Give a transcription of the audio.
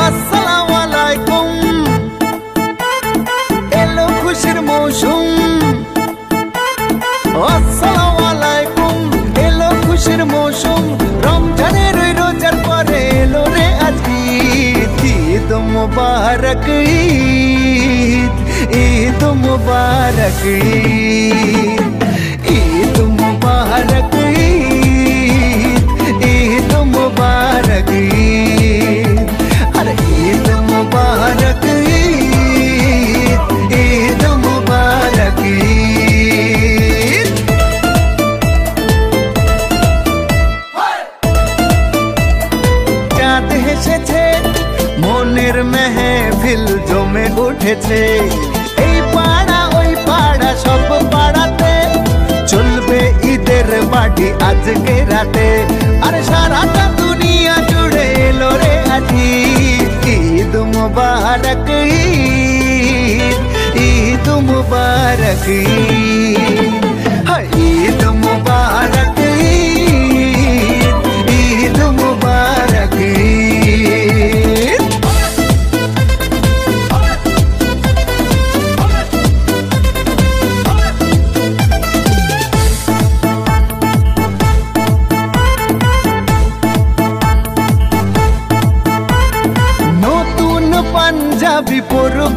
আসসালামুয়ালাইকুম এলো খুশির মৌসুম আসসালামুয়ালাইকুম এলো খুশির মৌসুম রমজানের ওই রোজার পরে এলো রে আজ ঈদ মুবারক ঈদ মুবারক ঈদ মুবারক ঈদ মুবারক अरे ईद मुबारक ईद मुबारक चाँद हेसेছে মনের মেহফিল জমে উঠেছে এই পাড়া ওই পাড়া সব পাড়াতে চলবে ঈদের পার্টি আজকে রাতে আরে সারাটা দুনিয়া জুড়ে এলো রে আজ ঈদ मुबारक ईद मुबारक ईद मुबारक ईद मुबारक নতুন পাঞ্জাবি পরব